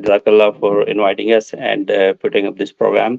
Jazakallah for inviting us and putting up this program.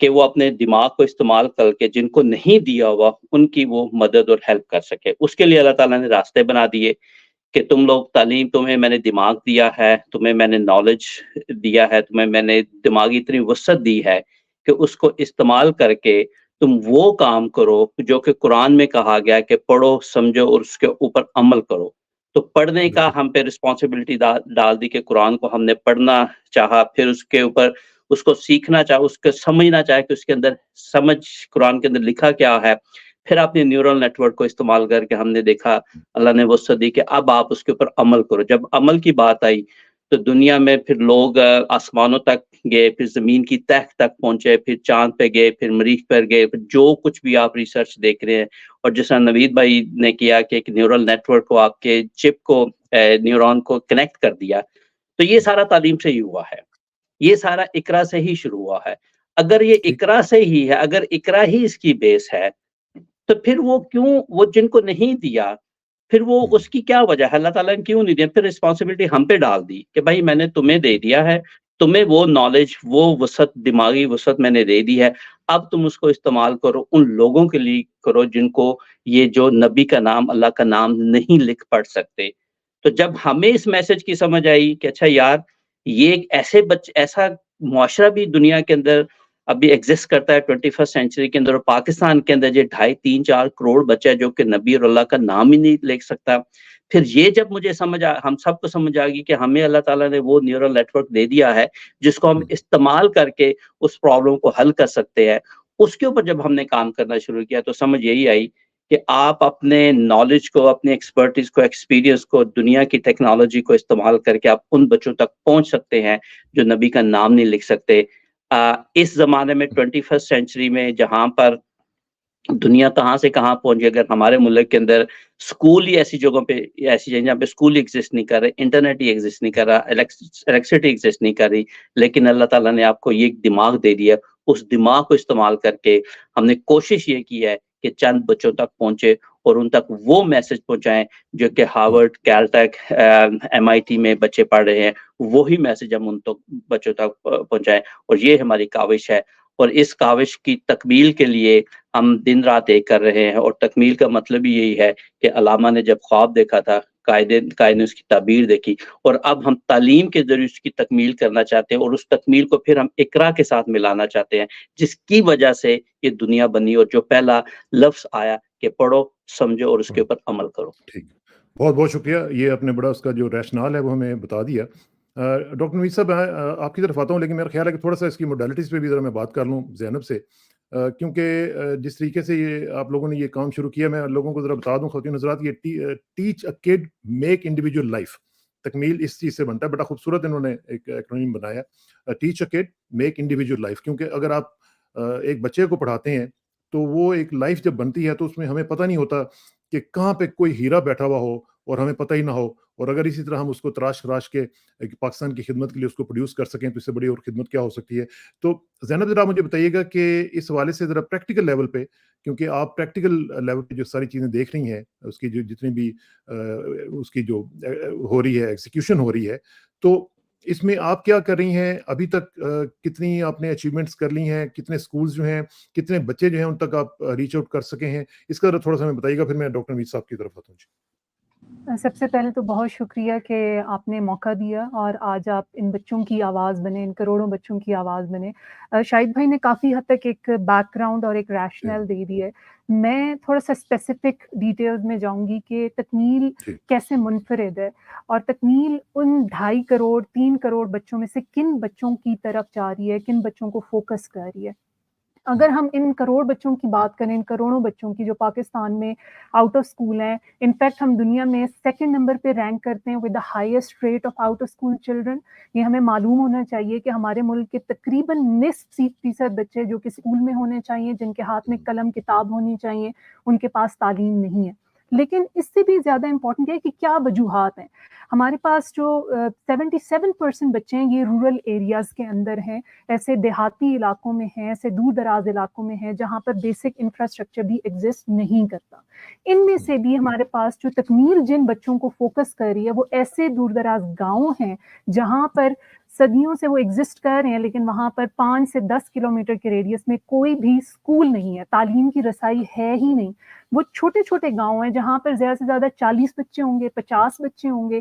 کہ وہ اپنے دماغ کو استعمال کر کے جن کو نہیں دیا ہوا ان کی وہ مدد اور ہیلپ کر سکے. اس کے لیے اللہ تعالیٰ نے راستے بنا دیے کہ تم لوگ تعلیم، تمہیں میں نے دماغ دیا ہے، تمہیں میں نے نالج دیا ہے، تمہیں میں نے دماغی اتنی وسعت دی ہے کہ اس کو استعمال کر کے تم وہ کام کرو جو کہ قرآن میں کہا گیا کہ پڑھو، سمجھو اور اس کے اوپر عمل کرو. تو پڑھنے کا بالکل ہم پہ رسپانسبلٹی ڈال دی کہ قرآن کو ہم نے پڑھنا چاہا، پھر اس کے اوپر اس کو سیکھنا چاہا، اس کو سمجھنا چاہے کہ اس کے اندر سمجھ قرآن کے اندر لکھا کیا ہے. پھر اپنے نیورل نیٹ ورک کو استعمال کر کے ہم نے دیکھا اللہ نے وسعت دی کہ اب آپ اس کے اوپر عمل کرو. جب عمل کی بات آئی تو دنیا میں پھر لوگ آسمانوں تک گئے، پھر زمین کی تہ تک پہنچے، پھر چاند پہ گئے، پھر مریخ پر گئے، پھر جو کچھ بھی آپ ریسرچ دیکھ رہے ہیں. اور جس طرح نوید بھائی نے کیا کہ ایک نیورل نیٹ ورک کو آپ کے چپ کو نیورون کو کنیکٹ کر دیا، تو یہ سارا تعلیم سے ہی ہوا ہے، یہ سارا اقرا سے ہی شروع ہوا ہے. اگر یہ ٹھیک اقرا سے ہی ہے، اگر اقرا ہی اس کی بیس ہے، تو پھر وہ کیوں وہ جن کو نہیں دیا، پھر وہ اس کی کیا وجہ ہے؟ اللہ تعالیٰ نے کیوں نہیں دیا؟ پھر رسپانسبلٹی ہم پہ ڈال دی کہ بھائی میں نے تمہیں دے دیا ہے، تمہیں وہ نالج، وہ وسعت، دماغی وسعت میں نے دے دی ہے، اب تم اس کو استعمال کرو، ان لوگوں کے لیے کرو جن کو یہ جو نبی کا نام، اللہ کا نام نہیں لکھ پڑھ سکتے. تو جب ہمیں اس میسج کی سمجھ آئی کہ اچھا یار یہ ایک ایسا معاشرہ بھی دنیا کے اندر ابھی ایگزسٹ کرتا ہے 21 سینچری کے اندر، اور پاکستان کے اندر جو 2.5-3-4 کروڑ بچہ ہے جو کہ نبی اور اللہ کا نام ہی نہیں لکھ سکتا. پھر یہ جب مجھے ہم سب کو سمجھ آ گئی کہ ہمیں اللہ تعالیٰ نے وہ نیورل نیٹ ورک دے دیا ہے جس کو ہم استعمال کر کے اس پرابلم کو حل کر سکتے ہیں. اس کے اوپر جب ہم نے کام کرنا شروع کیا تو سمجھ یہی آئی کہ آپ اپنے نالج کو، اپنے ایکسپرٹیز کو، ایکسپیرینس کو، دنیا کی ٹیکنالوجی کو استعمال کر کے آپ ان بچوں تک پہنچ سکتے ہیں جو نبی کا نام نہیں لکھ سکتے. اس زمانے میں 21 سینچری میں جہاں پر دنیا کہاں سے کہاں پہنچ گئی، اگر ہمارے ملک کے اندر اسکول ہی ایسی جگہوں پہ، ایسی جگہ جہاں پہ اسکول ہی ایگزسٹ نہیں کر رہے، انٹرنیٹ ہی ایگزسٹ نہیں کر رہا، الیکٹریسٹی ایگزسٹ نہیں کر رہی، لیکن اللہ تعالیٰ نے آپ کو یہ دماغ دے دیا. اس دماغ کو استعمال کر کے ہم نے کوشش یہ کی ہے کہ چند بچوں تک پہنچے اور ان تک وہ میسج پہنچائیں جو کہ ہارورڈ، کیلٹیک، MIT میں بچے پڑھ رہے ہیں، وہی میسج ہم ان تک بچوں تک پہنچائیں. اور یہ ہماری کاوش ہے، اور اس کاوش کی تکمیل کے لیے ہم دن رات ایک کر رہے ہیں. اور تکمیل کا مطلب ہی یہی ہے کہ علامہ نے جب خواب دیکھا تھا، قائد نے اس کی تعبیر دیکھی، اور اب ہم تعلیم کے ذریعے اس کی تکمیل کرنا چاہتے ہیں، اور اس تکمیل کو پھر ہم اقرا کے ساتھ ملانا چاہتے ہیں جس کی وجہ سے یہ دنیا بنی، اور جو پہلا لفظ آیا کہ پڑھو، سمجھو اور اس کے اوپر عمل کرو. ٹھیک، بہت بہت شکریہ. یہ آپ نے بڑا اس کا جو ریشنال ہے وہ ہمیں بتا دیا. ڈاکٹر نوید صاحب آپ کی طرف آتا ہوں، لیکن میرا خیال ہے کہ تھوڑا سا اس کی موڈیلٹیز پہ بھی ذرا میں بات کر لوں زینب سے، کیونکہ جس طریقے سے یہ آپ لوگوں نے یہ کام شروع کیا، میں لوگوں کو ذرا بتا دوں خواتین حضرات، یہ teach a could make individual life, تکمیل اس چیز سے بنتا ہے. بڑا خوبصورت انہوں نے ایک ایکرونیم بنایا، teach a could make individual life. کیونکہ اگر آپ ایک بچے کو پڑھاتے ہیں تو وہ ایک لائف جب بنتی ہے تو اس میں ہمیں پتہ نہیں ہوتا کہ کہاں پہ کوئی ہیرا بیٹھا ہوا ہو اور ہمیں پتہ ہی نہ ہو. اور اگر اسی طرح ہم اس کو تراش کے پاکستان کی خدمت کے لیے اس کو پروڈیوس کر سکیں تو اس سے بڑی اور خدمت کیا ہو سکتی ہے. تو زینب ذرا مجھے بتائیے گا کہ اس حوالے سے ذرا پریکٹیکل لیول پہ، کیونکہ آپ پریکٹیکل لیول پہ جو ساری چیزیں دیکھ رہی ہیں، اس کی جو جتنی بھی اس کی جو ہو رہی ہے، ایگزیکیوشن ہو رہی ہے، تو اس میں آپ کیا کر رہی ہیں ابھی تک؟ کتنی آپ نے اچیومنٹس کر لی ہیں؟ کتنے سکولز جو ہیں، کتنے بچے جو ہیں ان تک آپ ریچ آؤٹ کر سکے ہیں؟ اس کا تھوڑا سا ہمیں بتائیے گا، پھر میں ڈاکٹر نوید صاحب کی طرف آتا ہوں. سب سے پہلے تو بہت شکریہ کہ آپ نے موقع دیا اور آج آپ ان بچوں کی آواز بنے، ان کروڑوں بچوں کی آواز بنے. شاہد بھائی نے کافی حد تک ایک بیک گراؤنڈ اور ایک ریشنل دے دی ہے. میں تھوڑا سا اسپیسیفک ڈیٹیلز میں جاؤں گی کہ تکمیل کیسے منفرد ہے، اور تکمیل ان 2.5 کروڑ 3 کروڑ بچوں میں سے کن بچوں کی طرف جا رہی ہے، کن بچوں کو فوکس کر رہی ہے. اگر ہم ان کروڑ بچوں کی بات کریں، ان کروڑوں بچوں کی جو پاکستان میں آؤٹ آف اسکول ہیں، انفیکٹ ہم دنیا میں 2nd نمبر پہ رینک کرتے ہیں with the highest rate of out of school children. یہ ہمیں معلوم ہونا چاہیے کہ ہمارے ملک کے تقریباً 90% بچے جو کہ اسکول میں ہونے چاہیے، جن کے ہاتھ میں قلم کتاب ہونی چاہیے، ان کے پاس تعلیم نہیں ہے. لیکن اس سے بھی زیادہ امپورٹنٹ ہے کہ کیا وجوہات ہیں. ہمارے پاس جو 77% بچے ہیں یہ رورل ایریاز کے اندر ہیں، ایسے دیہاتی علاقوں میں ہیں، ایسے دور دراز علاقوں میں ہیں جہاں پر بیسک انفراسٹرکچر بھی ایگزسٹ نہیں کرتا. ان میں سے بھی ہمارے پاس جو تکمیل جن بچوں کو فوکس کر رہی ہے وہ ایسے دور دراز گاؤں ہیں جہاں پر صدیوں سے وہ ایگزسٹ کر رہے ہیں، لیکن وہاں پر 5 سے 10 کلومیٹر کے ریڈیس میں کوئی بھی اسکول نہیں ہے، تعلیم کی رسائی ہے ہی نہیں. وہ چھوٹے چھوٹے گاؤں ہیں جہاں پر زیادہ سے زیادہ 40 بچے ہوں گے، 50 بچے ہوں گے،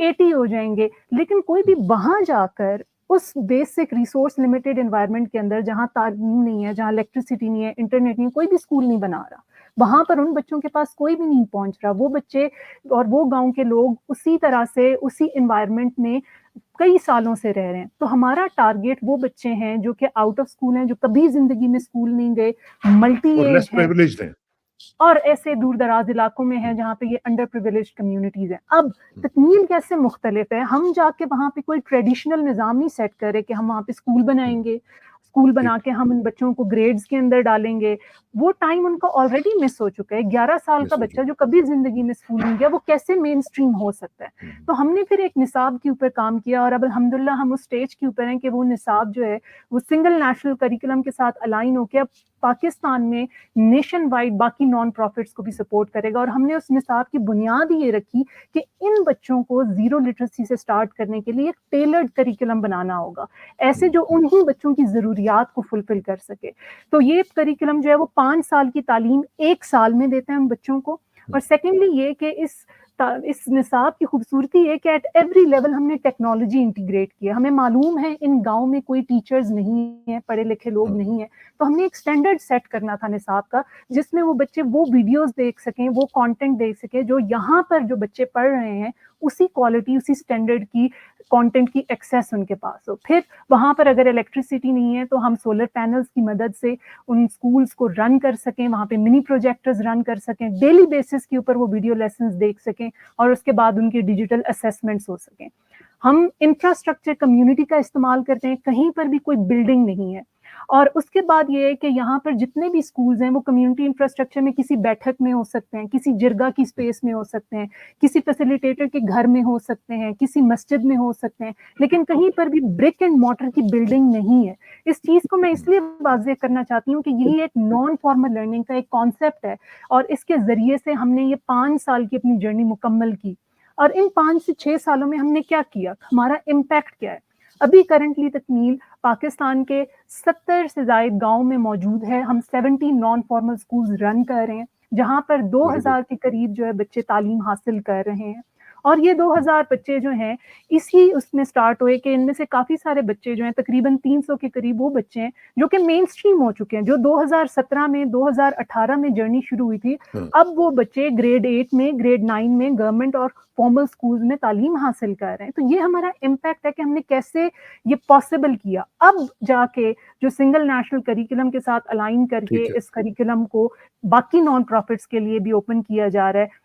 80 ہو جائیں گے، لیکن کوئی بھی وہاں جا کر اس بیسک ریسورس لمیٹڈ انوائرمنٹ کے اندر جہاں تعلیم نہیں ہے، جہاں الیکٹریسٹی نہیں ہے، انٹرنیٹ نہیں ہے، کوئی بھی اسکول نہیں بنا رہا. وہاں پر ان بچوں کے پاس کوئی بھی نہیں پہنچ رہا. وہ بچے اور وہ گاؤں کے لوگ اسی طرح سے اسی انوائرمنٹ میں کئی سالوں سے رہ رہے ہیں. تو ہمارا ٹارگیٹ وہ بچے ہیں جو کہ آؤٹ آف اسکول ہیں، جو کبھی زندگی میں اسکول نہیں گئے، ملٹی اور ایج لیس ہیں، پریویلیجڈ ہیں. اور ایسے دور دراز علاقوں میں ہیں جہاں پہ یہ انڈر پریویلیج کمیونٹیز ہیں. اب تکمیل کیسے مختلف ہے. ہم جا کے وہاں پہ کوئی ٹریڈیشنل نظام نہیں سیٹ کرے کہ ہم وہاں پہ اسکول بنائیں گے، اسکول بنا کے ہم ان بچوں کو گریڈز کے اندر ڈالیں گے. وہ ٹائم ان کا آلریڈی مس ہو چکا ہے. 11 سال کا بچہ جو کبھی زندگی میں اسکول نہیں گیا، وہ کیسے مین اسٹریم ہو سکتا ہے. تو ہم نے پھر ایک نصاب کے اوپر کام کیا، اور اب الحمدللہ ہم اس سٹیج کے اوپر ہیں کہ وہ نصاب جو ہے وہ سنگل نیشنل کریکولم کے ساتھ الائن ہو کے اب پاکستان میں نیشن وائڈ باقی نان پروفٹس کو بھی سپورٹ کرے گا. اور ہم نے اس نصاب کی بنیاد یہ رکھی کہ ان بچوں کو زیرو لٹریسی سے سٹارٹ کرنے کے لیے ایک ٹیلرڈ کریکولم بنانا ہوگا، ایسے جو انہی بچوں کی ضروریات کو فلفل کر سکے. تو یہ کریکولم جو ہے وہ 5 سال کی تعلیم 1 سال میں دیتے ہیں ان بچوں کو. اور سیکنڈلی یہ کہ اس نصاب کی خوبصورتی ہے کہ ایٹ ایوری لیول ہم نے ٹیکنالوجی انٹیگریٹ کیا. ہمیں معلوم ہے ان گاؤں میں کوئی ٹیچرز نہیں ہیں، پڑھے لکھے لوگ نہیں ہیں، تو ہم نے ایک سٹینڈرڈ سیٹ کرنا تھا نصاب کا، جس میں وہ بچے وہ ویڈیوز دیکھ سکیں، وہ کانٹینٹ دیکھ سکیں جو یہاں پر جو بچے پڑھ رہے ہیں اسی کوالٹی، اسی سٹینڈرڈ کی کانٹینٹ کی ایکسیس ان کے پاس ہو. پھر وہاں پر اگر الیکٹریسٹی نہیں ہے تو ہم سولر پینلز کی مدد سے ان سکولز کو رن کر سکیں، وہاں پہ منی پروجیکٹرز رن کر سکیں، ڈیلی بیسس کے اوپر وہ ویڈیو لیسنز دیکھ سکیں، اور اس کے بعد ان کی ڈیجیٹل اسیسمنٹس ہو سکیں. ہم انفراسٹرکچر کمیونٹی کا استعمال کرتے ہیں، کہیں پر بھی کوئی بلڈنگ نہیں ہے. اور اس کے بعد یہ ہے کہ یہاں پر جتنے بھی سکولز ہیں وہ کمیونٹی انفراسٹرکچر میں کسی بیٹھک میں ہو سکتے ہیں، کسی جرگہ کی سپیس میں ہو سکتے ہیں، کسی فیسیلیٹیٹر کے گھر میں ہو سکتے ہیں، کسی مسجد میں ہو سکتے ہیں، لیکن کہیں پر بھی برک اینڈ مارٹر کی بلڈنگ نہیں ہے. اس چیز کو میں اس لیے واضح کرنا چاہتی ہوں کہ یہی ایک نان فارمل لرننگ کا ایک کانسیپٹ ہے، اور اس کے ذریعے سے ہم نے یہ 5 سال کی اپنی جرنی مکمل کی. اور ان 5 سے 6 سالوں میں ہم نے کیا کیا، ہمارا امپیکٹ کیا ہے. ابھی کرنٹلی تکمیل پاکستان کے 70 سے زائد گاؤں میں موجود ہے. ہم 70 نان فارمل سکولز رن کر رہے ہیں، جہاں پر 2000 کے قریب جو ہے بچے تعلیم حاصل کر رہے ہیں. اور یہ 2000 بچے جو ہیں اسی اس میں سٹارٹ ہوئے کہ ان میں سے کافی سارے بچے جو ہیں تقریباً 300 کے قریب وہ بچے ہیں جو کہ مین اسٹریم ہو چکے ہیں، جو 2017 میں 2018 میں جرنی شروع ہوئی تھی. اب وہ بچے گریڈ 8 میں، گریڈ 9 میں گورنمنٹ اور فارمل سکولز میں تعلیم حاصل کر رہے ہیں. تو یہ ہمارا امپیکٹ ہے کہ ہم نے کیسے یہ پاسبل کیا. اب جا کے جو سنگل نیشنل کریکولم کے ساتھ الائن کر کے اس کریکولم کو باقی نان پروفٹس کے لیے بھی اوپن کیا جا رہا ہے.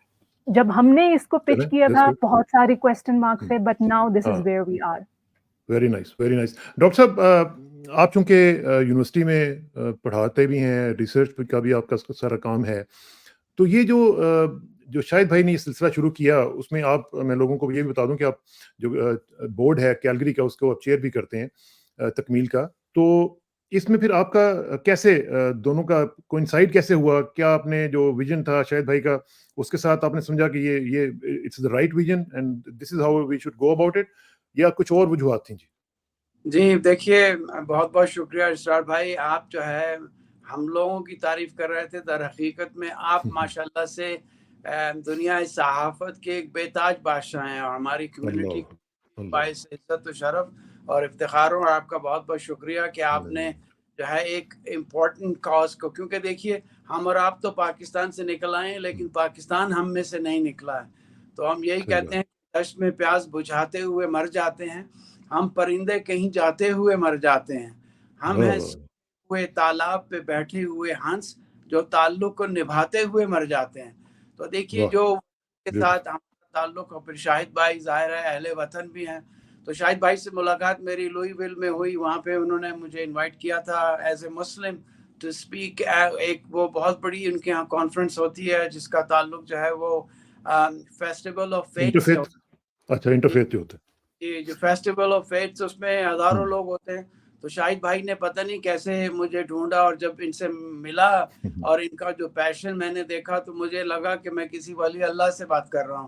جب ہم نے اس کو پچ کیا تھا بہت سارے کوسچن مارکس تھے، but now this is where we are. Very nice, very nice. Doctor صاحب، آپ چونکہ یونیورسٹی میں پڑھاتے بھی ہیں، ریسرچ کا بھی آپ کا سارا کام ہے، تو یہ جو شاہد بھائی نے یہ سلسلہ شروع کیا، اس میں میں لوگوں کو یہ بھی بتا دوں کہ آپ جو بورڈ ہے کیلگری کا، اس کو آپ چیئر بھی کرتے ہیں تکمیل کا. تو اس میں پھر آپ کا کیسے دونوں کا کوئنسائڈ کیسے ہوا؟ کیا آپ نے جو ویژن تھا شاہد بھائی کا، اس کے ساتھ آپ نے سمجھا کہ یہ it's the right vision and this is how we should go about it, یا کچھ اور وجوہات تھیں؟ جی دیکھیے، بہت بہت شکریہ اسرار بھائی. آپ جو ہے ہم لوگوں کی تعریف کر رہے تھے، در حقیقت میں آپ ماشاءاللہ سے دنیا صحافت کے ایک بے تاج بادشاہ ہیں، اور ہماری کمیونٹی باعث عزت و شرف اور افتخار ہوں. اور آپ کا بہت بہت شکریہ کہ آپ نے جو ہے ایک امپورٹنٹ کاز کو، کیونکہ دیکھیے ہم اور آپ تو پاکستان سے نکل آئے ہیں، لیکن پاکستان ہم میں سے نہیں نکلا ہے. تو ہم یہی کہتے ہیں کہ دشت میں پیاس بجھاتے ہوئے مر جاتے ہیں، ہم پرندے کہیں جاتے ہوئے مر جاتے ہیں. ہم ہیں ہوئے تالاب پہ بیٹھے ہوئے ہنس، جو تعلق کو نبھاتے ہوئے مر جاتے ہیں. تو دیکھیے جو کے ساتھ ہمارا تعلق، اور پھر شاہد بھائی ظاہر ہے اہل وطن بھی ہیں. تو شاہد بھائی سے ملاقات میری لوئی ویل میں ہوئی، وہاں پہ انہوں نے مجھے انوائٹ کیا تھا as a Muslim to speak. ایک وہ بہت بڑی ان کے یہاں کانفرنس ہوتی ہے جس کا تعلق جو ہے وہ فیسٹیول آف فیتھ سے. اچھا، انٹرفیتھ ہوتا ہے جی، جو فیسٹیول آف فیتھ، اس میں ہزاروں لوگ ہوتے ہیں. تو شاہد بھائی نے پتہ نہیں کیسے مجھے ڈھونڈا، اور جب ان سے ملا اور ان کا جو پیشن میں نے دیکھا، تو مجھے لگا کہ میں کسی ولی اللہ سے بات کر رہا ہوں،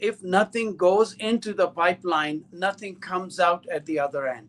if nothing goes into the pipeline, nothing comes out at the other end.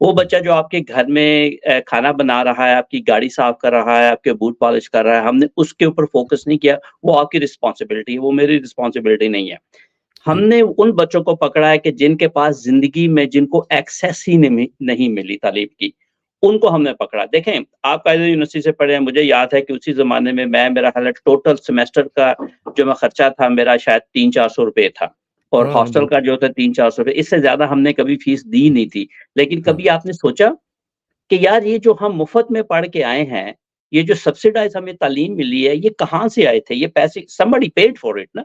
وہ بچہ جو آپ کے گھر میں کھانا بنا رہا ہے، آپ کی گاڑی صاف کر رہا ہے، آپ کے بوٹ پالش کر رہا ہے، ہم نے اس کے اوپر فوکس نہیں کیا، وہ آپ کی رسپانسبلٹی ہے، وہ میری رسپانسبلٹی نہیں ہے۔ ہم نے ان بچوں کو پکڑا ہے کہ جن کے پاس زندگی میں جن کو ایکسیس ہی نہیں ملی تعلیم کی، ان کو ہم نے پکڑا۔ دیکھیں آپ قائد یونیورسٹی سے پڑھے ہیں، مجھے یاد ہے کہ اسی زمانے میں میرا خیال ہے ٹوٹل سیمیسٹر کا جو میں خرچہ تھا میرا شاید 300-400 روپے تھا، اور ہاسٹل کا جو تھا 300-400 روپے، اس سے زیادہ ہم نے کبھی فیس دی نہیں تھی۔ لیکن کبھی آپ نے سوچا کہ یار یہ جو ہم مفت میں پڑھ کے آئے ہیں، یہ جو سبسیڈائز ہمیں تعلیم ملی ہے، یہ کہاں سے آئے تھے؟ یہ پیسے somebody paid for it نا۔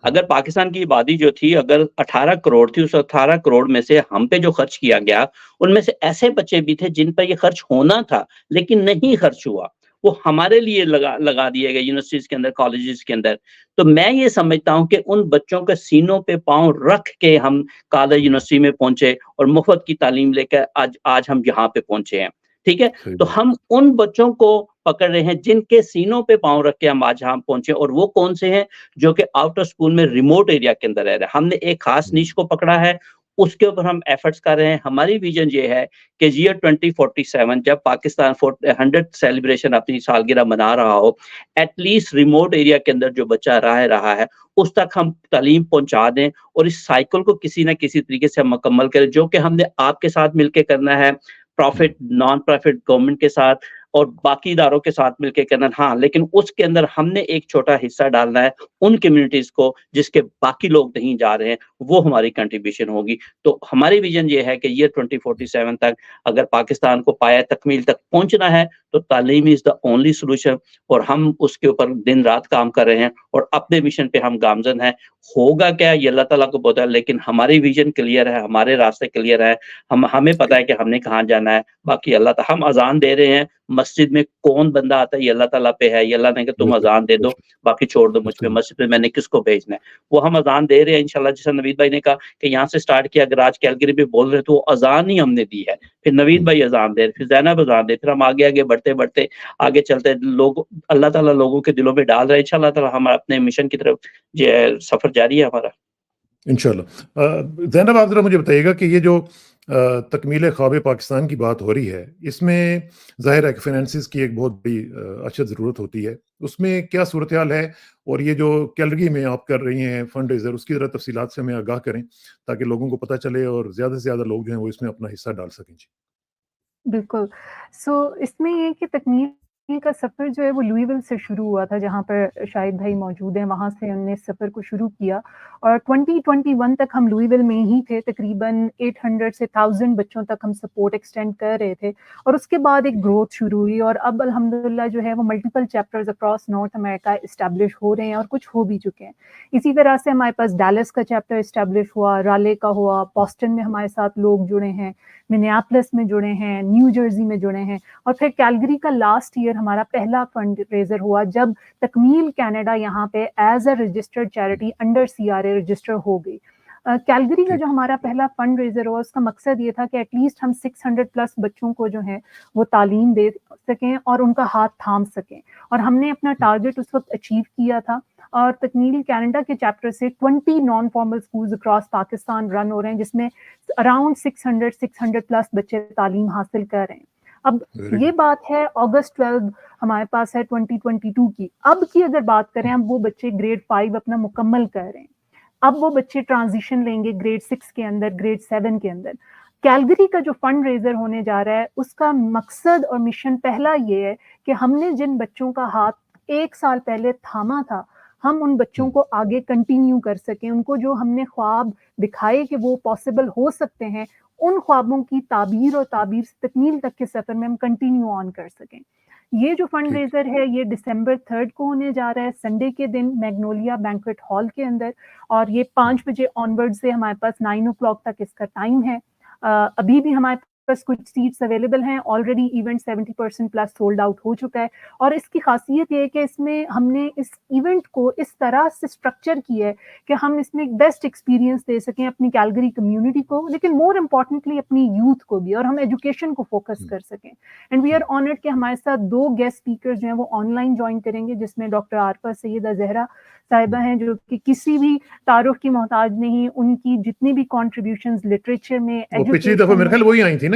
اگر پاکستان کی آبادی جو تھی اگر 18 کروڑ تھی، اس 18 کروڑ میں سے ہم پہ جو خرچ کیا گیا، ان میں سے ایسے بچے بھی تھے جن پر یہ خرچ ہونا تھا لیکن نہیں خرچ ہوا، وہ ہمارے لیے لگا دیے گئے یونیورسٹیز کے اندر، کالجز کے اندر۔ تو میں یہ سمجھتا ہوں کہ ان بچوں کے سینوں پہ پاؤں رکھ کے ہم کالج یونیورسٹی میں پہنچے اور مفت کی تعلیم لے کر آج ہم یہاں پہ پہنچے ہیں، ٹھیک ہے۔ تو ہم ان بچوں کو پکڑ رہے ہیں جن کے سینوں پہ پاؤں رکھ کے ہم آج یہاں پہنچے، اور وہ کون سے ہیں؟ جو کہ آؤٹ آف اسکول میں ریموٹ ایریا کے اندر رہ رہے ہیں۔ ہم نے ایک خاص نیچ کو پکڑا ہے، اس کے اوپر ہم ایفرٹس کر رہے ہیں۔ ہماری ویژن یہ ہے کہ ایئر 2047 جب پاکستان 100 سیلیبریشن اپنی سالگرہ منا رہا ہو، ایٹ لیسٹ ریموٹ ایریا کے اندر جو بچہ رہا ہے اس تک ہم تعلیم پہنچا دیں، اور اس سائیکل کو کسی نہ کسی طریقے سے ہم مکمل کریں، جو کہ ہم نے آپ کے ساتھ مل کے کرنا ہے، پروفٹ نان پروفٹ گورنمنٹ کے ساتھ اور باقی اداروں کے ساتھ مل کے کرنا۔ ہاں لیکن اس کے اندر ہم نے ایک چھوٹا حصہ ڈالنا ہے ان کمیونٹیز کو جس کے باقی لوگ نہیں جا رہے ہیں، وہ ہماری کنٹریبیوشن ہوگی۔ تو ہماری ویژن یہ ہے کہ ایئر 2047 تک اگر پاکستان کو پایہ تکمیل تک پہنچنا ہے تو تعلیم از دا اونلی سولوشن، اور ہم اس کے اوپر دن رات کام کر رہے ہیں اور اپنے مشن پہ ہم گامزن ہیں۔ ہوگا کیا یہ اللہ تعالیٰ کو پتہ ہے، لیکن ہماری ویژن کلیئر ہے، ہمارے راستے کلیئر ہے، ہمیں پتہ ہے کہ ہم نے کہاں جانا ہے۔ باقی اللہ تعالیٰ، ہم اذان دے رہے ہیں، مسجد میں کون بندہ آتا ہے یہ اللہ تعالیٰ پہ ہے، یہ اللہ نے کہ تم اذان دے دو، باقی چھوڑ دو مجھ پہ، مسجد میں نے کس کو بھیجنا ہے۔ وہ ہم اذان دے رہے ہیں انشاءاللہ، جیسا نوید بھائی نے کہا کہ یہاں سے سٹارٹ کیا، اگر آج کیلگری میں بول رہے تو وہ اذان ہی ہم نے دی ہے، پھر نوید بھائی اذان دے، پھر زینب اذان دے، پھر ہم آگے بڑھتے بڑھتے آگے چلتے، لوگ اللہ تعالیٰ لوگوں کے دلوں میں ڈال رہے ہیں۔ انشاءاللہ تعالیٰ ہم اپنے مشن کی طرف جو ہے سفر جاری ہے ہمارا انشاءاللہ۔ زینب آپ ذرا مجھے بتائیے گا کہ یہ جو تکمیل خواب پاکستان کی بات ہو رہی ہے، اس میں ظاہر ہے کہ فائنینسز کی ایک بہت بڑی اشد ضرورت ہوتی ہے، اس میں کیا صورتحال ہے؟ اور یہ جو کیلگری میں آپ کر رہی ہیں فنڈ ریزر، اس کی ذرا تفصیلات سے ہمیں آگاہ کریں تاکہ لوگوں کو پتہ چلے اور زیادہ سے زیادہ لوگ جو ہیں وہ اس میں اپنا حصہ ڈال سکیں۔ جی بالکل۔ اس میں یہ کہ تکمیل کا سفر جو ہے وہ لوئیول سے شروع ہوا تھا، جہاں پر شاہد بھائی موجود ہیں، وہاں سے ہم نے اس سفر کو شروع کیا، اور 2021 تک ہم لوئیول میں ہی تھے، تقریباً 800 سے 1000 بچوں تک ہم سپورٹ ایکسٹینڈ کر رہے تھے، اور اس کے بعد ایک گروتھ شروع ہوئی، اور اب الحمدللہ جو ہے وہ ملٹیپل چیپٹرز اکراس نارتھ امریکہ اسٹیبلش ہو رہے ہیں، اور کچھ ہو بھی چکے ہیں۔ اسی طرح سے ہمارے پاس ڈیلس کا چیپٹر اسٹیبلش ہوا، رالی کا ہوا، بوسٹن میں ہمارے ساتھ لوگ جڑے ہیں، منیاپلس میں جڑے ہیں، نیو جرسی میں جڑے ہیں، اور پھر کیلگری کا لاسٹ ایئر ہمارا پہلا فنڈ ریزر ہوا جب تکمیل کینیڈا یہاں پہ as a registered charity under CRA register ہو گئی۔ کیلگری کا جو ہمارا پہلا فنڈ ریزر ہوا، اس کا مقصد یہ تھا کہ ایٹ لیسٹ ہم 600+ بچوں کو جو ہے وہ تعلیم دے سکیں اور ان کا ہاتھ تھام سکیں، اور ہم نے اپنا ٹارگٹ اس وقت اچیو کیا تھا، اور تکمیل کینیڈا کے چیپٹر سے 20 non formal schools across Pakistan run ہو رہے ہیں، جس میں اراؤنڈ 600+ بچے تعلیم حاصل کر رہے ہیں۔ اب یہ بات ہے اگست 12 ہمارے پاس ہے 2022 کی۔ اب کی اگر بات کریں، اب وہ بچے گریڈ 5 اپنا مکمل کر رہے ہیں، اب وہ بچے ٹرانزیشن لیں گے گریڈ 6 کے اندر، گریڈ 7 کے اندر۔ کیلگری کا جو فنڈ ریزر ہونے جا رہا ہے، اس کا مقصد اور مشن پہلا یہ ہے کہ ہم نے جن بچوں کا ہاتھ 1 سال پہلے تھاما تھا، ہم ان بچوں کو آگے کنٹینیو کر سکیں، ان کو جو ہم نے خواب دکھائے کہ وہ پاسبل ہو سکتے ہیں، ان خوابوں کی تعبیر اور تعبیر سے تکمیل تک کے سفر میں ہم کنٹینیو آن کر سکیں۔ یہ جو فنڈ ریزر ہے یہ دسمبر 3 کو ہونے جا رہا ہے، سنڈے کے دن میگنولیا بینکویٹ ہال کے اندر، اور یہ 5 بجے آن ورڈ سے ہمارے پاس 9 o'clock تک اس کا ٹائم ہے۔ ابھی بھی ہمارے پاس کچھ سیٹس اویلیبل ہیں، already event 70% plus sold out ہو چکا ہے، اور اس کی خاصیت یہ ہے کہ اس میں ہم نے اس ایونٹ کو اس طرح سے اسٹرکچر کیا ہے کہ ہم اس میں ایک بیسٹ ایکسپیرینس دے سکیں اپنی کیلگری کمیونٹی کو، لیکن مور امپورٹنٹلی اپنی یوتھ کو بھی، اور ہم ایجوکیشن کو فوکس کر سکیں۔ اینڈ وی آر آنرڈ کہ ہمارے ساتھ 2 گیسٹ اسپیکر جو ہیں وہ آن لائن جوائن کریں گے، جس میں ڈاکٹر عارفہ سیدہ زہرا صاحبہ ہیں، جو کہ کسی بھی تعارف کی محتاج نہیں، ان کی جتنی بھی کنٹریبیوشنز لٹریچر میں، پچھلی دفعہ میرے خیال وہی آئی تھی نا،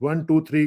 1, 2, 3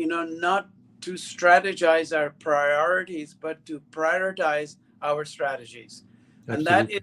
not to strategize our priorities but to prioritize our strategies and that is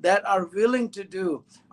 that are willing to do।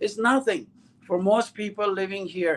is nothing for most people living here।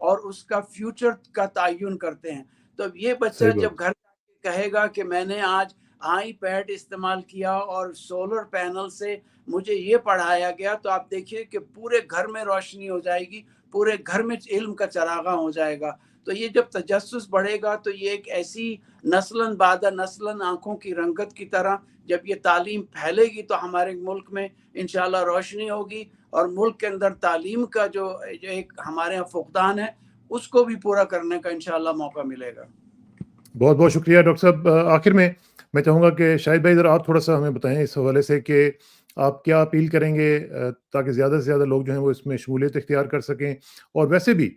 اور اس کا فیوچر کا تعین کرتے ہیں. تو یہ بچہ صحیح جب بات. گھر کہے گا کہ میں نے آج آئی پیڈ استعمال کیا اور سولر پینل سے مجھے یہ پڑھایا گیا، تو آپ دیکھیے کہ پورے گھر میں روشنی ہو جائے گی، پورے گھر میں علم کا چراغاں ہو جائے گا. تو یہ جب تجسس بڑھے گا تو یہ ایک ایسی نسلاً بعد نسلاً آنکھوں کی رنگت کی طرح جب یہ تعلیم پھیلے گی تو ہمارے ملک میں انشاءاللہ روشنی ہوگی، اور ملک کے اندر تعلیم کا جو ایک ہمارے یہاں فقدان ہے اس کو بھی پورا کرنے کا انشاءاللہ موقع ملے گا. بہت بہت شکریہ ڈاکٹر صاحب. آخر میں چاہوں گا کہ شاہد بھائی ذرا آپ تھوڑا سا ہمیں بتائیں اس حوالے سے کہ آپ کیا اپیل کریں گے تاکہ زیادہ سے زیادہ لوگ جو ہیں وہ اس میں شمولیت اختیار کر سکیں، اور ویسے بھی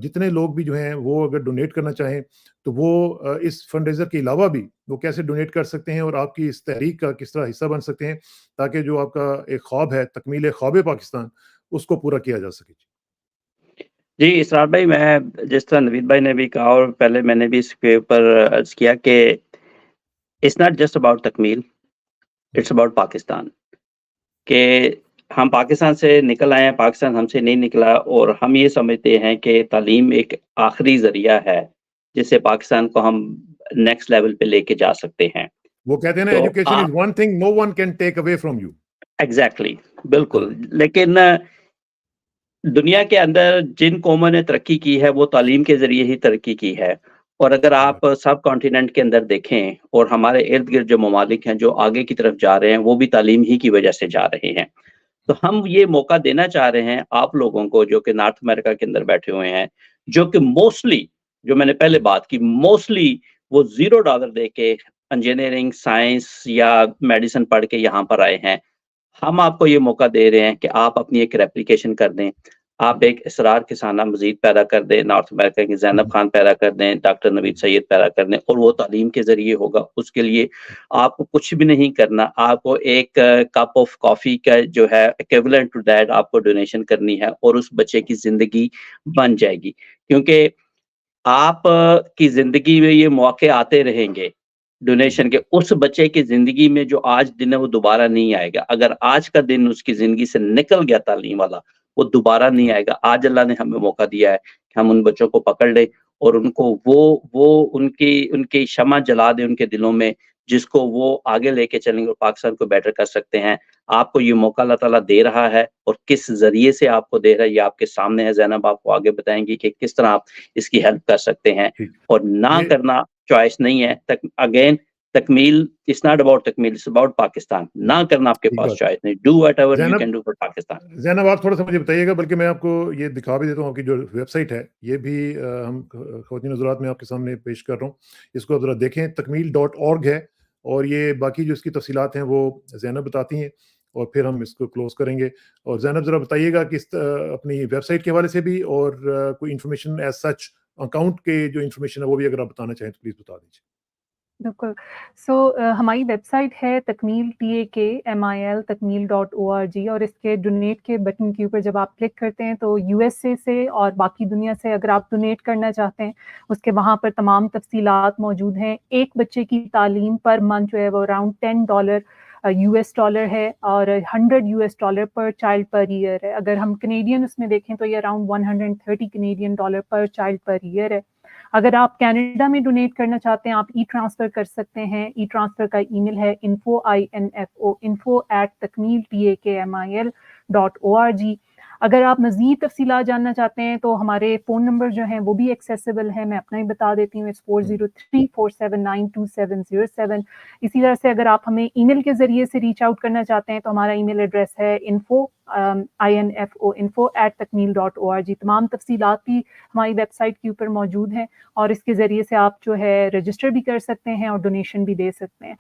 جتنے لوگ بھی جو ہیں وہ اگر ڈونیٹ کرنا چاہیں تو وہ اس فنڈ ریزر کے علاوہ بھی وہ کیسے ڈونیٹ کر سکتے ہیں، اور آپ کی اس تحریک کا کس طرح حصہ بن سکتے ہیں تاکہ جو آپ کا ایک خواب ہے تکمیل خواب پاکستان اس کو پورا کیا جا سکے. جی اسرار بھائی، میں جس طرح نوید بھائی نے بھی کہا اور پہلے میں نے بھی اس کے اوپر عرض کیا کہ it's not just about Takmeel, it's about Pakistan. کہ ہم پاکستان سے نکل آئے ہیں، پاکستان ہم سے نہیں نکلا، اور ہم یہ سمجھتے ہیں کہ تعلیم ایک آخری ذریعہ ہے جس سے پاکستان کو ہم نیکسٹ لیول پہ لے کے جا سکتے ہیں. وہ کہتے ہیں نا education is one thing know one can take away from you. Exactly, بالکل. لیکن دنیا کے اندر جن قوموں نے ترقی کی ہے وہ تعلیم کے ذریعے ہی ترقی کی ہے. اور اگر آپ سب کانٹیننٹ کے اندر دیکھیں اور ہمارے ارد گرد جو ممالک ہیں جو آگے کی طرف جا رہے ہیں وہ بھی تعلیم ہی کی وجہ سے جا رہے ہیں. تو ہم یہ موقع دینا چاہ رہے ہیں آپ لوگوں کو جو کہ نارتھ امریکہ کے اندر بیٹھے ہوئے ہیں، جو کہ موسٹلی، جو میں نے پہلے بات کی، موسٹلی وہ $0 دے کے انجینئرنگ، سائنس یا میڈیسن پڑھ کے یہاں پر آئے ہیں. ہم آپ کو یہ موقع دے رہے ہیں کہ آپ اپنی ایک ریپلیکیشن کر دیں، آپ ایک اسرار کسانہ مزید پیدا کر دیں، نارتھ امریکہ کی زینب خان پیدا کر دیں، ڈاکٹر نوید سید پیدا کر دیں، اور وہ تعلیم کے ذریعے ہوگا. اس کے لیے آپ کو کچھ بھی نہیں کرنا، آپ کو ایک کپ آف کافی کا جو ہے ایکویولنٹ ٹو دیٹ آپ کو ڈونیشن کرنی ہے، اور اس بچے کی زندگی بن جائے گی. کیونکہ آپ کی زندگی میں یہ موقع آتے رہیں گے ڈونیشن کے. اس بچے کی زندگی میں جو آج دن ہے وہ دوبارہ نہیں آئے گا. اگر آج کا دن اس کی زندگی سے نکل گیا تعلیم والا، وہ دوبارہ نہیں آئے گا. آج اللہ نے ہمیں موقع دیا ہے کہ ہم ان بچوں کو پکڑ لیں اور ان کو وہ ان کی شمع جلا دیں ان کے دلوں میں، جس کو وہ آگے لے کے چلیں گے اور پاکستان کو بیٹر کر سکتے ہیں. آپ کو یہ موقع اللہ تعالیٰ دے رہا ہے، اور کس ذریعے سے آپ کو دے رہا ہے یہ آپ کے سامنے ہے. زینب آپ کو آگے بتائیں گی کہ کس طرح آپ اس کی ہیلپ کر سکتے ہیں. اور نہ کرنا چوائس نہیں ہے. Again Takmeel it's not about Takmeel, it's about Pakistan. نہ کرنا آپ کے پاس چوائس نہیں. Do whatever you can do for Pakistan. Zainab آپ تھوڑا سا مجھے بتائیے گا، بلکہ میں آپ کو یہ دکھا بھی دیتا ہوں، آپ کی جو ویب سائٹ ہے یہ بھی ہم خواتین حضرات میں آپ کے سامنے پیش کر رہا ہوں. اس کو ذرا دیکھیں، تکمیل.org ہے، اور یہ باقی جو اس کی تفصیلات ہیں وہ زینب بتاتی ہیں، اور پھر ہم اس کو کلوز کریں گے. اور زینب ذرا بتائیے گا کہ اپنی ویب سائٹ کے حوالے سے بھی، اور کوئی انفارمیشن ایز سچ اکاؤنٹ کے جو انفارمیشن ہے وہ بھی اگر آپ بتانا چاہیں تو پلیز بتا دیجیے. بالکل. ہماری ویب سائٹ ہے تکمیل TAKMIL تکمیل.org، اور اس کے ڈونیٹ کے بٹن کے اوپر جب آپ کلک کرتے ہیں تو USA سے اور باقی دنیا سے اگر آپ ڈونیٹ کرنا چاہتے ہیں اس کے وہاں پر تمام تفصیلات موجود ہیں. ایک بچے کی تعلیم پر منتھ جو ہے وہ اراؤنڈ $10 US ہے، اور $100 پر چائلڈ پر ایئر ہے. اگر ہم کینیڈین اس میں دیکھیں تو یہ اراؤنڈ $130 پر چائلڈ پر ایئر ہے. اگر آپ کینیڈا میں ڈونیٹ کرنا چاہتے ہیں آپ ای ٹرانسفر کر سکتے ہیں. ای ٹرانسفر کا ای میل ہے info@takmil.org. اگر آپ مزید تفصیلات جاننا چاہتے ہیں تو ہمارے فون نمبر جو ہیں وہ بھی ایکسیسیبل ہیں. میں اپنا ہی بتا دیتی ہوں، 403-479-2707. اسی طرح سے اگر آپ ہمیں ای میل کے ذریعے سے ریچ آؤٹ کرنا چاہتے ہیں تو ہمارا ای میل ایڈریس ہے info@takmil.org. تمام تفصیلات بھی ہماری ویب سائٹ کے اوپر موجود ہیں، اور اس کے ذریعے سے آپ جو ہے رجسٹر بھی کر سکتے ہیں اور ڈونیشن بھی دے سکتے ہیں.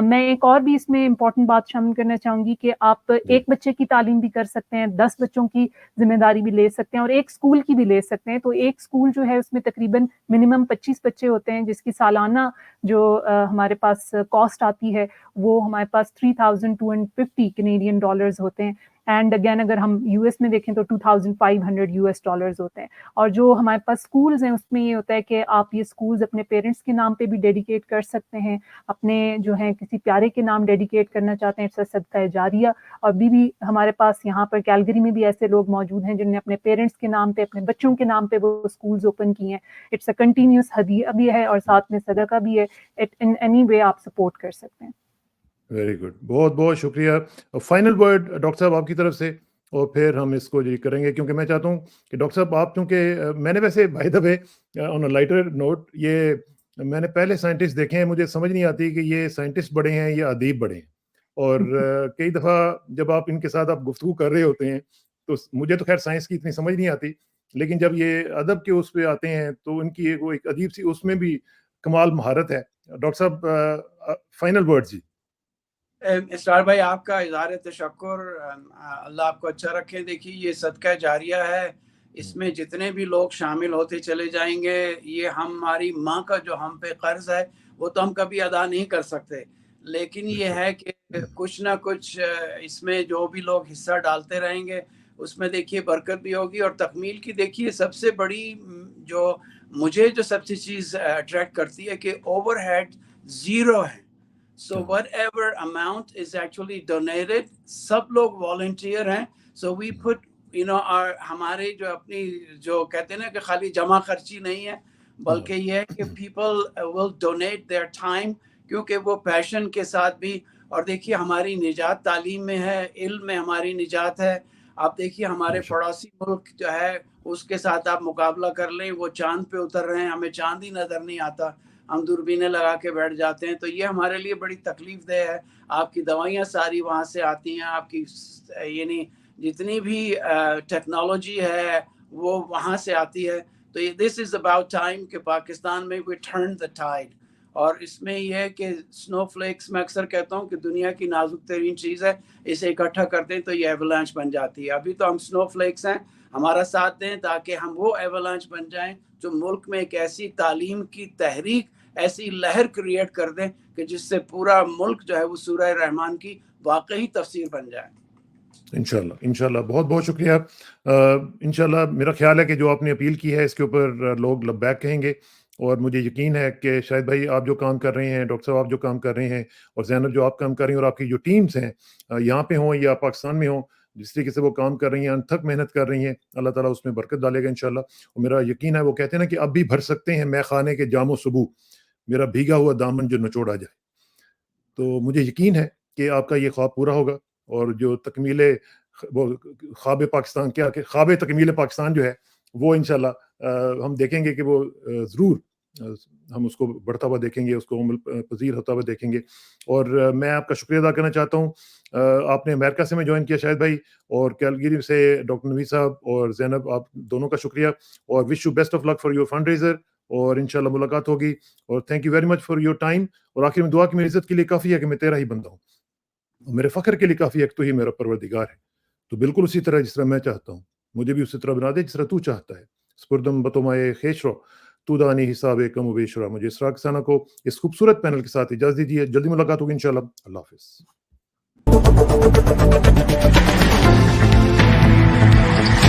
میں ایک اور بھی اس میں امپورٹنٹ بات شامل کرنا چاہوں گی کہ آپ ایک بچے کی تعلیم بھی کر سکتے ہیں، 10 بچوں کی ذمہ داری بھی لے سکتے ہیں، اور ایک اسکول کی بھی لے سکتے ہیں. تو ایک اسکول جو ہے اس میں تقریباً منیمم 25 بچے ہوتے ہیں، جس کی سالانہ جو ہمارے پاس کاسٹ آتی ہے وہ ہمارے پاس $3,250 ہوتے ہیں. اینڈ اگین اگر ہم یو ایس میں دیکھیں تو $2,500 ہوتے ہیں. اور جو ہمارے پاس اسکولز ہیں اس میں یہ ہوتا ہے کہ آپ یہ اسکولز اپنے پیرنٹس کے نام پہ بھی ڈیڈیکیٹ کر سکتے ہیں, اپنے جو ہیں کسی پیارے کے نام ڈیڈیکیٹ کرنا چاہتے ہیں, اٹس صدقہ جاریہ. اور بھی ہمارے پاس یہاں پر کیلگری میں بھی ایسے لوگ موجود ہیں جنہوں نے اپنے پیرنٹس کے نام پہ, اپنے بچوں کے نام پہ وہ اسکولز اوپن کی ہیں. اٹس اے کنٹینیوس ہدیہ بھی ہے اور ساتھ میں صدقہ بھی ہے. ان اینی وے آپ سپورٹ کر سکتے ہیں. ویری گڈ, بہت بہت شکریہ. فائنل ورڈ ڈاکٹر صاحب آپ کی طرف سے, اور پھر ہم اس کو کریں گے, کیونکہ میں چاہتا ہوں کہ ڈاکٹر صاحب آپ, کیونکہ میں نے ویسے by the way on a lighter note, یہ میں نے پہلے سائنٹسٹ دیکھے ہیں, مجھے سمجھ نہیں آتی کہ یہ سائنٹسٹ بڑے ہیں یا ادیب بڑے ہیں. اور کئی دفعہ جب آپ ان کے ساتھ آپ گفتگو کر رہے ہوتے ہیں تو مجھے تو خیر سائنس کی اتنی سمجھ نہیں آتی, لیکن جب یہ ادب کے اس پہ آتے ہیں تو ان کی ایک عجیب سی اس میں بھی کمال مہارت ہے. ڈاکٹر صاحب فائنل ورڈ جی. اسرار بھائی آپ کا اظہار تشکر, اللہ آپ کو اچھا رکھے. دیکھیے یہ صدقہ جاریہ ہے, اس میں جتنے بھی لوگ شامل ہوتے چلے جائیں گے, یہ ہماری ماں کا جو ہم پہ قرض ہے وہ تو ہم کبھی ادا نہیں کر سکتے, لیکن یہ ہے کہ کچھ نہ کچھ اس میں جو بھی لوگ حصہ ڈالتے رہیں گے اس میں دیکھیے برکت بھی ہوگی. اور تکمیل کی دیکھیے سب سے بڑی جو مجھے جو سب سے چیز اٹریکٹ کرتی ہے کہ اوور ہیڈ زیرو ہے. So whatever amount is actually donated, سب لوگ volunteer ہیں. So we put ہمارے جو اپنی جو کہتے ہیں نا کہ خالی جمع خرچی نہیں ہے, بلکہ یہ ہے کہ people will donate their time, کیونکہ وہ پیشن کے ساتھ بھی. اور دیکھیے ہماری نجات تعلیم میں ہے, علم میں ہماری نجات ہے. آپ دیکھیے ہمارے پڑوسی ملک جو ہے اس کے ساتھ آپ مقابلہ کر لیں, وہ چاند پہ اتر رہے ہیں, ہمیں چاند ہی نظر نہیں آتا, ہم دوربینیں لگا کے بیٹھ جاتے ہیں. تو یہ ہمارے لیے بڑی تکلیف دہ ہے. آپ کی دوائیاں ساری وہاں سے آتی ہیں, آپ کی یعنی جتنی بھی ٹیکنالوجی ہے وہ وہاں سے آتی ہے. تو دس از اباؤٹ ٹائم کہ پاکستان میں وی ٹرن دا ٹائڈ. اور اس میں یہ ہے کہ سنو فلیکس میں اکثر کہتا ہوں کہ دنیا کی نازک ترین چیز ہے, اسے اکٹھا کرتے ہیں تو یہ ایولانچ بن جاتی ہے. ابھی تو ہم سنو فلیکس ہیں, ہمارا ساتھ دیں تاکہ ہم وہ ایولانچ بن جائیں جو ملک میں ایک ایسی تعلیم کی تحریک, ایسی لہر کریٹ کر دیں کہ جس سے پورا ملک جو ہے وہ سورہ رحمان کی واقعی تفسیر بن جائے. انشاءاللہ انشاءاللہ. بہت بہت شکریہ. انشاءاللہ میرا خیال ہے کہ جو آپ نے اپیل کی ہے اس کے اوپر لوگ لبیک کہیں گے, اور مجھے یقین ہے کہ شاید بھائی آپ جو کام کر رہے ہیں, ڈاکٹر صاحب آپ جو کام کر رہے ہیں, اور زینب جو آپ کام کر رہی ہیں, اور آپ کی جو ٹیمز ہیں یہاں پہ ہوں یا پاکستان میں ہوں, جس طریقے سے وہ کام کر رہی ہیں, انتھک محنت کر رہی ہیں, اللہ تعالیٰ اس میں برکت ڈالے گا انشاءاللہ. اور میرا یقین ہے, وہ کہتے ہیں نا کہ اب بھی بھر سکتے ہیں میں خانے کے جام و صبح, میرا بھیگا ہوا دامن جو نچوڑا جائے. تو مجھے یقین ہے کہ آپ کا یہ خواب پورا ہوگا, اور جو تکمیل وہ خواب پاکستان کیا کہ خواب تکمیل پاکستان جو ہے وہ انشاءاللہ ہم دیکھیں گے کہ وہ ضرور ہم اس کو بڑھتا ہوا دیکھیں گے, اس کو عمل پذیر ہوتا ہوا دیکھیں گے. اور میں آپ کا شکریہ ادا کرنا چاہتا ہوں. آپ نے امریکہ سے میں جوائن کیا شاہد بھائی, اور کیلگری سے ڈاکٹر نوید صاحب اور زینب, آپ دونوں کا شکریہ, اور wish you best of luck for your fund raiser, اور انشاءاللہ ملاقات ہوگی. اور thank you very much for your time. اور آخر میں دعا کہ میری عزت کے لیے کافی ہے کہ میں تیرا ہی بندہ ہوں, اور میرے فخر کے لیے کافی ہے کہ تو ہی میرا پروردگار ہے. تو بالکل اسی طرح جس طرح میں چاہتا ہوں, مجھے بھی اسی طرح بنا دے جس طرح تو چاہتا ہے. سپردم بتومائے خیش رو تو دانی حساب کم و بیش را. مجھے اسراء کسانہ کو اس خوبصورت پینل کے ساتھ اجازت دیجیے. جلدی ملاقات ہوگی انشاءاللہ. اللہ حافظ.